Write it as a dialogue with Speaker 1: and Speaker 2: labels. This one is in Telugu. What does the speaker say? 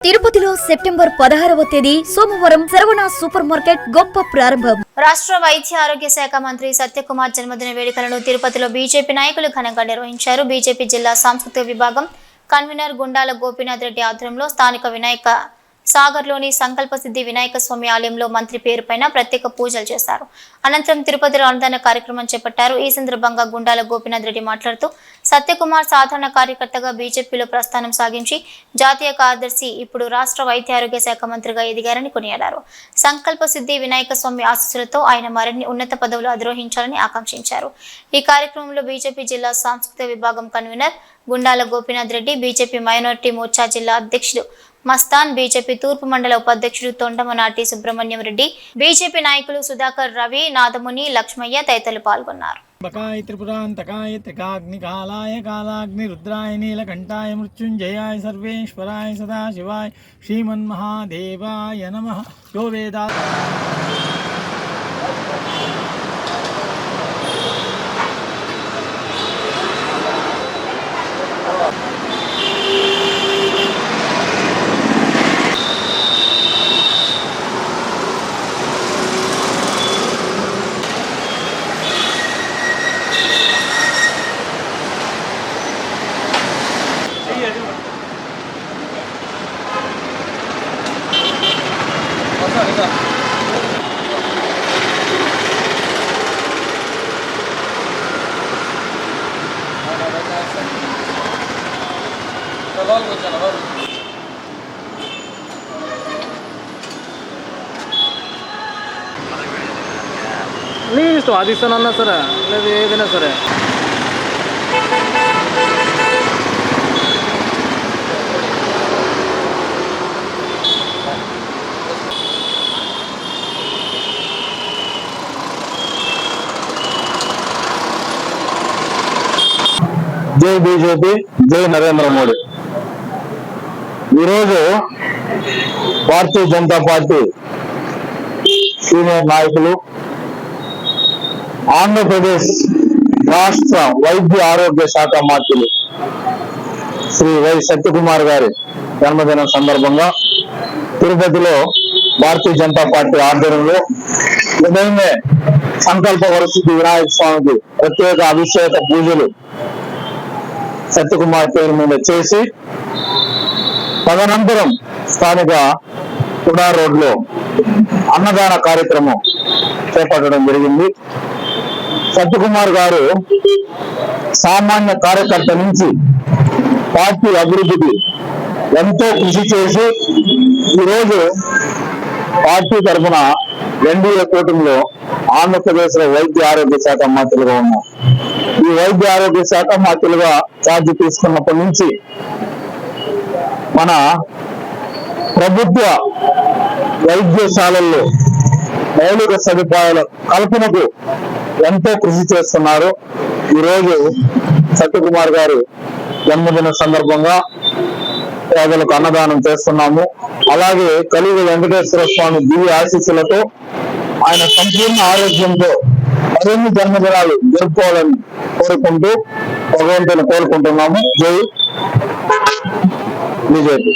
Speaker 1: తిరుపతిలో సెప్టెంబర్ 16వ తేదీ సోమవారం శరవణ సూపర్ మార్కెట్ గొప్ప ప్రారంభం.
Speaker 2: రాష్ట్ర వైద్య ఆరోగ్య శాఖ మంత్రి సత్యకుమార్ జన్మదిన వేడుకలను తిరుపతిలో బీజేపీ నాయకులు ఘనంగా నిర్వహించారు. బీజేపీ జిల్లా సాంస్కృతిక విభాగం కన్వీనర్ గుండాల గోపీనాథ్ రెడ్డి ఆధ్వర్యంలో స్థానిక వినాయక సాగర్లోని సంకల్ప సిద్ధి వినాయక స్వామి ఆలయంలో మంత్రి పేరుపైన ప్రత్యేక పూజలు చేశారు. అనంతరం తిరుపతిలో అన్నదాన కార్యక్రమం చేపట్టారు. ఈ సందర్భంగా గుండాల గోపీనాథ్ రెడ్డి మాట్లాడుతూ సత్యకుమార్ సాధారణ కార్యకర్తగా బీజేపీలో ప్రస్థానం సాగించి జాతీయ కార్యదర్శి ఇప్పుడు రాష్ట్ర వైద్య ఆరోగ్య శాఖ మంత్రిగా ఎదిగారని కొనియాడారు. సంకల్ప సిద్ధి వినాయక స్వామి ఆశీస్సులతో ఆయన మరిన్ని ఉన్నత పదవులు అధిరోహించాలని ఆకాంక్షించారు. ఈ కార్యక్రమంలో బీజేపీ జిల్లా సాంస్కృతిక విభాగం convener Gundala Gopinath Reddy, BJP minority Morcha జిల్లా అధ్యక్షుడు మస్తాన్, బీజేపీ తూర్పు మండల ఉపాధ్యక్షుడు తొండమనాటి సుబ్రహ్మణ్యం రెడ్డి, బీజేపీ నాయకులు సుధాకర్, రవి, నాదముని, లక్ష్మయ్య తదితరులు పాల్గొన్నారు.
Speaker 3: బకాయ త్రిపురాంతకాయ త్రికాగ్నికాలాయ కాలాగ్ని రుద్రాయ నీలకంఠాయ మృత్యుంజయాయ సర్వేశ్వరాయ సదాశివాయ శ్రీమన్మహాదేవాయ నమః. యో వేదా నీ ఇష్టం, అది ఇస్తానన్నా సరే లేదు ఏదైనా సరే.
Speaker 4: జై బీజేపీ, జై నరేంద్ర మోడీ. ఈరోజు భారతీయ జనతా పార్టీ సీనియర్ నాయకులు, ఆంధ్రప్రదేశ్ రాష్ట్ర వైద్య ఆరోగ్య శాఖ మంత్రులు శ్రీ వై సత్యకుమార్ గారి జన్మదినం సందర్భంగా తిరుపతిలో భారతీయ జనతా పార్టీ ఆధ్వర్యంలో ఉదయమే సంకల్ప వరసిద్ధి వినాయక స్వామికి ప్రత్యేక అభిషేక పూజలు సత్యకుమార్ పేరు మీద చేసి తదనంతరం స్థానిక కుడా రోడ్ లో అన్నదాన కార్యక్రమం చేపట్టడం జరిగింది. సత్యకుమార్ గారు సామాన్య కార్యకర్త నుంచి పార్టీ అభివృద్ధికి ఎంతో కృషి చేసి ఈరోజు పార్టీ తరఫున ఎన్డీఏ కూటమిలో ఆంధ్రప్రదేశ్ లో వైద్య ఆరోగ్య శాఖ మంత్రులుగా ఉన్నారు. ఈ వైద్య ఆరోగ్య శాఖ మంత్రులుగా ఛార్జ్ తీసుకున్నప్పటి నుంచి మన ప్రభుత్వ వైద్యశాలల్లో మౌలిక సదుపాయాల కల్పనకు ఎంతో కృషి చేస్తున్నారు. ఈరోజు సత్యకుమార్ గారి జన్మదిన సందర్భంగా పేదలకు అన్నదానం చేస్తున్నాము. అలాగే కలియుగ వెంకటేశ్వర స్వామి దివ్య ఆశీస్సులతో ఆయన సంపూర్ణ ఆరోగ్యంతో మరిన్ని జన్మదినాలు జరుపుకోవాలని కోరుకుంటూ భగవంతుని కోరుకుంటున్నాము. జై బీజేపీ.